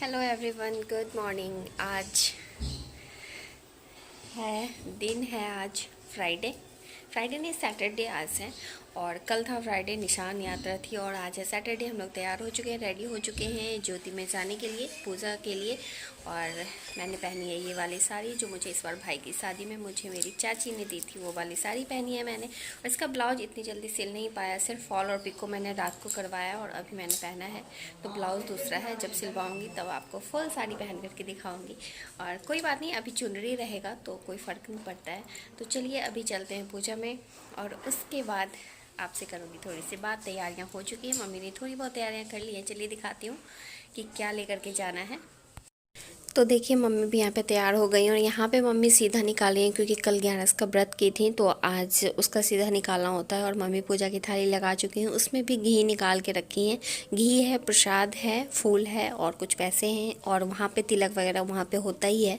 Hello everyone, good morning. आज है दिन है आज फ्राइडे। फ्राइडे नहीं, सैटरडे आज है। और कल था फ्राइडे, निशान यात्रा थी। और आज है सैटरडे। हम लोग तैयार हो चुके हैं, रेडी हो चुके हैं ज्योति में जाने के लिए, पूजा के लिए। और मैंने पहनी है ये वाली साड़ी जो मुझे इस बार भाई की शादी में मुझे मेरी चाची ने दी थी, वो वाली साड़ी पहनी है मैंने। और इसका ब्लाउज इतनी जल्दी सिल नहीं पाया, सिर्फ फॉल और पिको मैंने रात को करवाया और अभी मैंने पहना है। तो ब्लाउज़ दूसरा है, जब सिलवाऊंगी तब आपको फुल साड़ी पहन करके दिखाऊंगी। और कोई बात नहीं, अभी चुनरी रहेगा तो कोई फ़र्क नहीं पड़ता है। तो चलिए अभी चलते हैं पूजा में, और उसके बाद आपसे करूँगी थोड़ी सी बात। तैयारियां हो चुकी हैं, मम्मी ने थोड़ी बहुत तैयारियां कर ली हैं। चलिए दिखाती हूँ कि क्या लेकर के जाना है। तो देखिए मम्मी भी यहाँ पे तैयार हो गई, और यहाँ पे मम्मी सीधा निकाली हैं क्योंकि कल 11 का व्रत की थी, तो आज उसका सीधा निकालना होता है। और मम्मी पूजा की थाली लगा चुकी हैं, उसमें भी घी निकाल के रखी हैं। घी है, प्रसाद है, फूल है और कुछ पैसे हैं। और वहाँ पे तिलक वगैरह वहाँ पे होता ही है,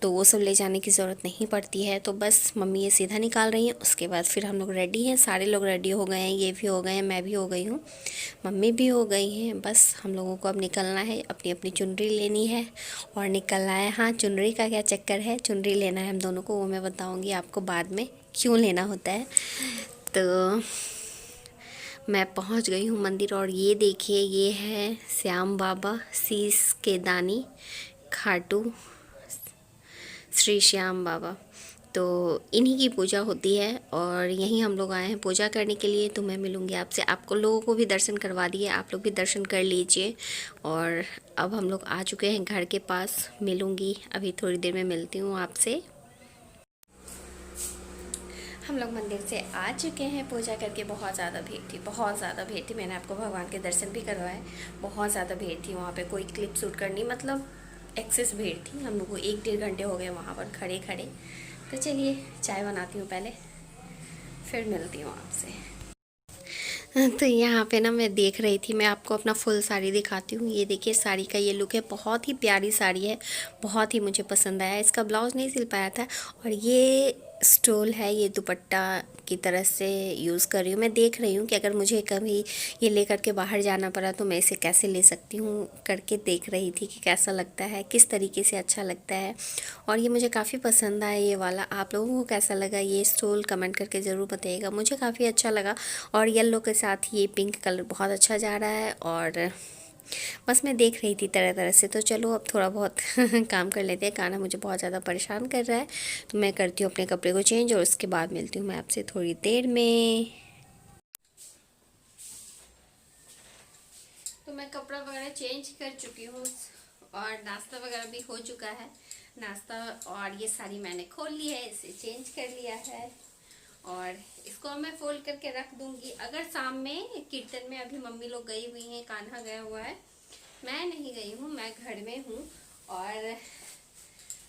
तो वो सब ले जाने की ज़रूरत नहीं पड़ती है। तो बस मम्मी ये सीधा निकाल रही हैं। उसके बाद फिर हम लोग रेडी हैं, सारे लोग रेडी हो गए हैं, ये भी हो गए हैं, मैं भी हो गई हूँ, मम्मी भी हो गई हैं। बस हम लोगों को अब निकलना है, अपनी अपनी चुनरी लेनी है और निकलना है। हाँ, चुनरी का क्या चक्कर है, चुनरी लेना है हम दोनों को, वो मैं बताऊंगी आपको बाद में क्यों लेना होता है। तो मैं पहुंच गई हूँ मंदिर, और ये देखिए ये है श्याम बाबा शीश के दानी, खाटू श्री श्याम बाबा। तो इन्हीं की पूजा होती है और यहीं हम लोग आए हैं पूजा करने के लिए। तो मैं मिलूँगी आपसे, आपको लोगों को भी दर्शन करवा दिए, आप लोग भी दर्शन कर लीजिए। और अब हम लोग आ चुके हैं घर के पास, मिलूँगी अभी थोड़ी देर में, मिलती हूँ आपसे। हम लोग मंदिर से आ चुके हैं पूजा करके। बहुत ज़्यादा भीड़ थी, बहुत ज़्यादा भीड़ थी। मैंने आपको भगवान के दर्शन भी करवाए। बहुत ज़्यादा भीड़ थी वहाँ पे, कोई क्लिप शूट करनी, मतलब एक्सेस भीड़ थी। हम लोग को 1-1.5 घंटे हो गए वहाँ पर खड़े खड़े। तो चलिए चाय बनाती हूँ पहले, फिर मिलती हूँ आपसे। तो यहाँ पे ना मैं देख रही थी, मैं आपको अपना फुल साड़ी दिखाती हूँ। ये देखिए साड़ी का ये लुक है, बहुत ही प्यारी साड़ी है, बहुत ही मुझे पसंद आया। इसका ब्लाउज़ नहीं सिल पाया था। और ये स्टोल है, ये दुपट्टा की तरह से यूज़ कर रही हूँ। मैं देख रही हूँ कि अगर मुझे कभी ये लेकर के बाहर जाना पड़ा तो मैं इसे कैसे ले सकती हूँ, करके देख रही थी कि कैसा लगता है, किस तरीके से अच्छा लगता है। और ये मुझे काफ़ी पसंद आया ये वाला। आप लोगों को कैसा लगा ये स्टोल, कमेंट करके ज़रूर बताइएगा। मुझे काफ़ी अच्छा लगा। और येलो के साथ ये पिंक कलर बहुत अच्छा जा रहा है। और बस मैं देख रही थी तरह तरह से। तो चलो अब थोड़ा बहुत काम कर लेते हैं, खाना मुझे बहुत ज़्यादा परेशान कर रहा है। तो मैं करती हूँ अपने कपड़े को चेंज, और उसके बाद मिलती हूँ मैं आपसे थोड़ी देर में। तो मैं कपड़ा वगैरह चेंज कर चुकी हूँ, और नाश्ता वगैरह भी हो चुका है। नाश्ता, और ये साड़ी मैंने खोल ली है, इसे चेंज कर लिया है। और इसको मैं फोल्ड करके रख दूंगी। अगर शाम में कीर्तन में अभी मम्मी लोग गई हुई हैं, कान्हा गया हुआ है, मैं नहीं गई हूँ, मैं घर में हूँ। और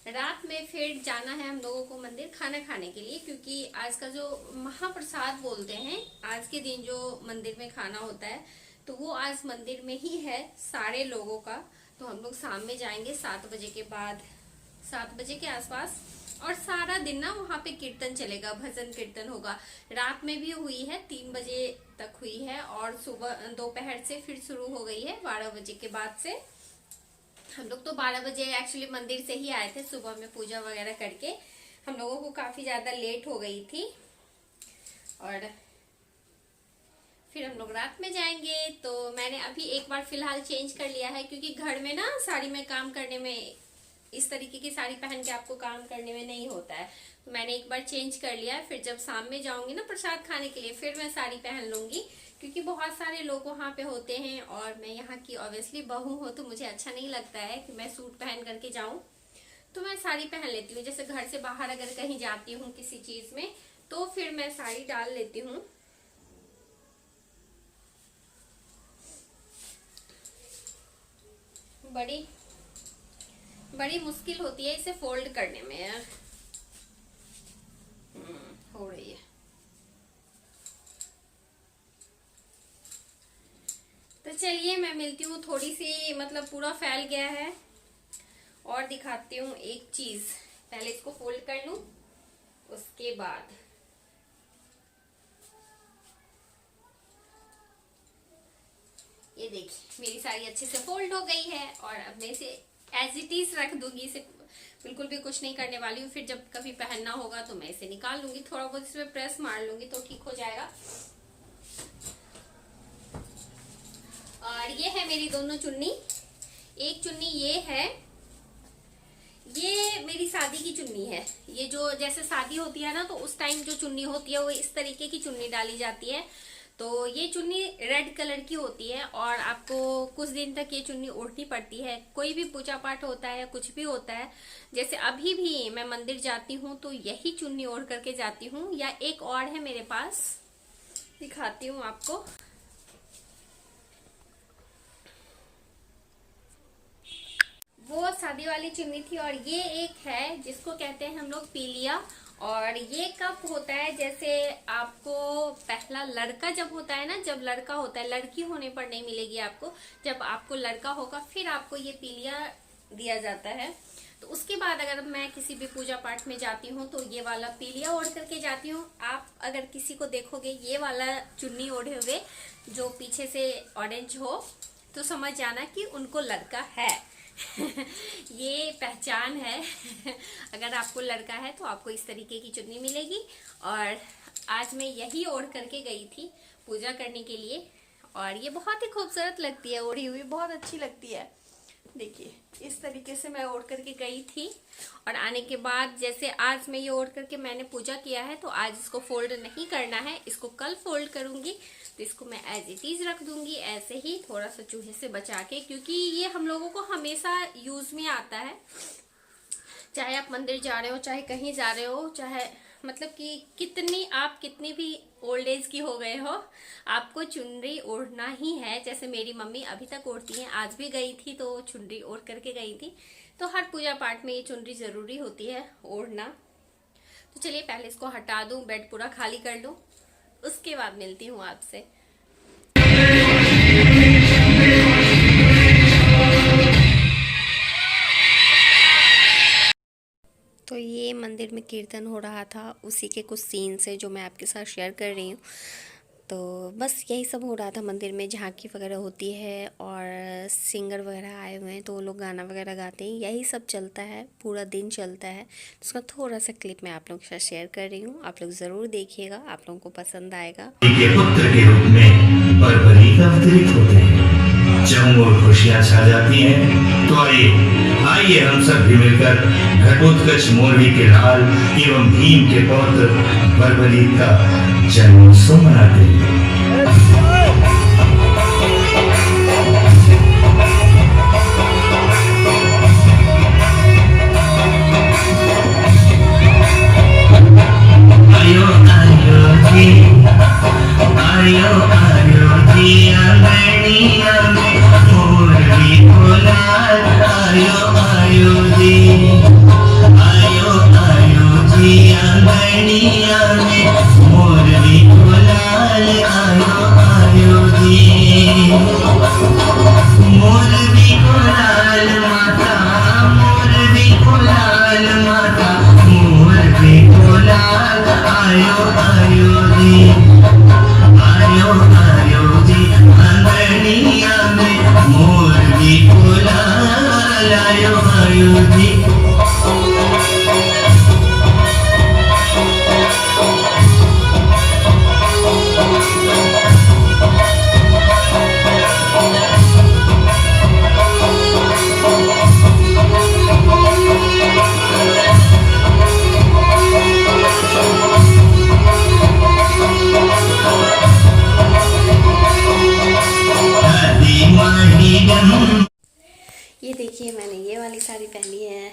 रात में फिर जाना है हम लोगों को मंदिर खाना खाने के लिए, क्योंकि आज का जो महाप्रसाद बोलते हैं, आज के दिन जो मंदिर में खाना होता है, तो वो आज मंदिर में ही है सारे लोगों का। तो हम लोग शाम में जाएंगे 7 बजे के बाद, 7 बजे के आसपास। और सारा दिन ना वहाँ पे कीर्तन चलेगा, भजन कीर्तन होगा। रात में भी हुई है, 3 बजे तक हुई है, और सुबह दोपहर से फिर शुरू हो गई है 12 बजे के बाद से। हम लोग तो 12 बजे एक्चुअली मंदिर से ही आए थे, सुबह में पूजा वगैरह करके। हम लोगों को काफी ज्यादा लेट हो गई थी। और फिर हम लोग रात में जाएंगे। तो मैंने अभी एक बार फिलहाल चेंज कर लिया है, क्योंकि घर में ना साड़ी में काम करने में, इस तरीके की साड़ी पहन के आपको काम करने में नहीं होता है। तो मैंने एक बार चेंज कर लिया है। फिर जब शाम में जाऊंगी ना प्रसाद खाने के लिए, फिर मैं साड़ी पहन लूंगी, क्योंकि बहुत सारे लोग वहाँ पे होते हैं। और मैं यहाँ की ऑब्वियसली बहू हूँ, तो मुझे अच्छा नहीं लगता है कि मैं सूट पहन करके जाऊं। तो मैं साड़ी पहन लेती हूँ। जैसे घर से बाहर अगर कहीं जाती हूँ किसी चीज में, तो फिर मैं साड़ी डाल लेती हूँ। बड़ी बड़ी मुश्किल होती है इसे फोल्ड करने में यार। हो रही है। तो चलिए मैं मिलती हूँ थोड़ी सी, मतलब पूरा फैल गया है। और दिखाती हूँ एक चीज, पहले इसको फोल्ड कर लूं, उसके बाद ये देखिए मेरी साड़ी अच्छे से फोल्ड हो गई है और अब मैं इसे एज इट इज रख दूंगी, इसे बिल्कुल भी कुछ नहीं करने वाली हूँ। फिर जब कभी पहनना होगा तो मैं इसे निकाल लूंगी, थोड़ा बहुत इसमें प्रेस मार लूंगी तो ठीक हो जाएगा। और ये है मेरी दोनों चुन्नी। एक चुन्नी ये है, ये मेरी शादी की चुन्नी है। ये जो जैसे शादी होती है ना तो उस टाइम जो चुन्नी होती है वो इस तरीके की चुन्नी डाली जाती है। तो ये चुन्नी रेड कलर की होती है और आपको कुछ दिन तक ये चुन्नी ओढ़नी पड़ती है। कोई भी पूजा पाठ होता है या कुछ भी होता है, जैसे अभी भी मैं मंदिर जाती हूँ तो यही चुन्नी ओढ़ करके जाती हूँ। या एक और है मेरे पास, दिखाती हूँ आपको। वो शादी वाली चुन्नी थी। और ये एक है जिसको कहते हैं हम लोग पीलिया। और ये कब होता है, जैसे आपको पहला लड़का जब होता है ना, जब लड़का होता है, लड़की होने पर नहीं मिलेगी आपको, जब आपको लड़का होगा फिर आपको ये पीलिया दिया जाता है। तो उसके बाद अगर मैं किसी भी पूजा पाठ में जाती हूँ तो ये वाला पीलिया ओढ़ करके जाती हूँ। आप अगर किसी को देखोगे ये वाला चुन्नी ओढ़े हुए जो पीछे से ऑरेंज हो तो समझ जाना कि उनको लड़का है। ये पहचान है। अगर आपको लड़का है तो आपको इस तरीके की चुन्नी मिलेगी। और आज मैं यही ओढ़ करके गई थी पूजा करने के लिए और ये बहुत ही खूबसूरत लगती है, ओढ़ी हुई बहुत अच्छी लगती है। देखिए इस तरीके से मैं ओढ़ करके गई थी और आने के बाद जैसे आज मैं ये ओढ़ करके मैंने पूजा किया है तो आज इसको फोल्ड नहीं करना है, इसको कल फोल्ड करूंगी। तो इसको मैं एज इट इज रख दूंगी ऐसे ही, थोड़ा सा चूहे से बचा के, क्योंकि ये हम लोगों को हमेशा यूज में आता है। चाहे आप मंदिर जा रहे हो, चाहे कहीं जा रहे हो, चाहे मतलब कि कितनी भी ओल्ड एज की हो गए हो, आपको चुनरी ओढ़ना ही है। जैसे मेरी मम्मी अभी तक ओढ़ती हैं, आज भी गई थी तो चुनरी ओढ़ करके गई थी। तो हर पूजा पाठ में ये चुनरी जरूरी होती है ओढ़ना। तो चलिए पहले इसको हटा दूं, बेड पूरा खाली कर लूं, उसके बाद मिलती हूँ आपसे। तो ये मंदिर में कीर्तन हो रहा था, उसी के कुछ सीन्स है जो मैं आपके साथ शेयर कर रही हूँ। तो बस यही सब हो रहा था मंदिर में, झांकी वगैरह होती है और सिंगर वगैरह आए हुए हैं तो वो लोग गाना वगैरह गाते हैं, यही सब चलता है, पूरा दिन चलता है। तो उसका थोड़ा सा क्लिप मैं आप लोगों के साथ शेयर कर रही हूँ, आप लोग ज़रूर देखिएगा, आप लोगों को पसंद आएगा। पुत्र के रूप में बर्बरी अवतरित होते हैं। जब और खुशियां छा जाती हैं तो आइए हम सब भी मिलकर घटोत्कच मोरवी के लाल एवं भीम के पौत्र बर्बरी का जन्मोत्सव मनाते हैं। आयो आयो जी, आयो आयो जी, आंगनिया में मोरवी को लाल। आयो आयो जी, आयो आयो जी, आंगनिया में मोरवी को लाल। आयो आयो जी, मोरवी को लाल माता, मोरवी को लाल माता, मोरवी को लाल। आयो आयो जी, आयो आयो जी, आंगनिया में मोरवी को लाल। आयो आयो जी। ये देखिए मैंने ये वाली साड़ी पहनी है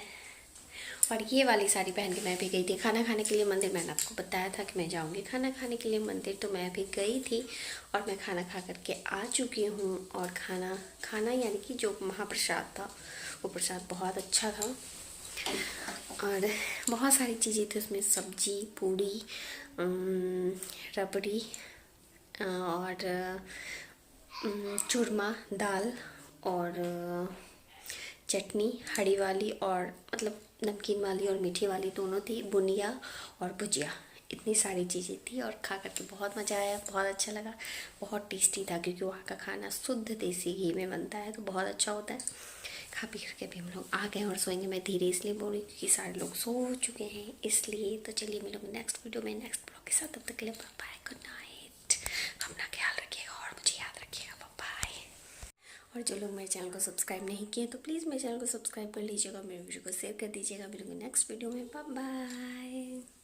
और ये वाली साड़ी पहन के मैं भी गई थी खाना खाने के लिए मंदिर। मैंने आपको बताया था कि मैं जाऊंगी खाना खाने के लिए मंदिर, तो मैं भी गई थी और मैं खाना खा करके आ चुकी हूँ। और खाना यानी कि जो महाप्रसाद था वो प्रसाद बहुत अच्छा था और बहुत सारी चीज़ें थी उसमें, सब्जी, पूड़ी, रबड़ी और चूरमा, दाल और चटनी, हरी वाली और मतलब नमकीन वाली और मीठी वाली दोनों थी, बुनिया और भुजिया, इतनी सारी चीज़ें थी और खा करके बहुत मज़ा आया, बहुत अच्छा लगा, बहुत टेस्टी था क्योंकि वहाँ का खाना शुद्ध देसी घी में बनता है तो बहुत अच्छा होता है। खा पी करके भी हम लोग आ गए और सोएंगे। मैं धीरे इसलिए बोल रही हूँ क्योंकि सारे लोग सो चुके हैं इसलिए। तो चलिए मिलूंगी नेक्स्ट वीडियो में नेक्स्ट ब्लॉग के साथ। तब तक के लिए बाय, गुड नाइट। अपना ख्याल रखिएगा और मुझे याद रखिएगा, बाय। और जो लोग मेरे चैनल को सब्सक्राइब नहीं किए तो प्लीज़ मेरे चैनल को सब्सक्राइब कर लीजिएगा, मेरे वीडियो को शेयर कर दीजिएगा। मिलूंगी नेक्स्ट वीडियो में, बाय बाय।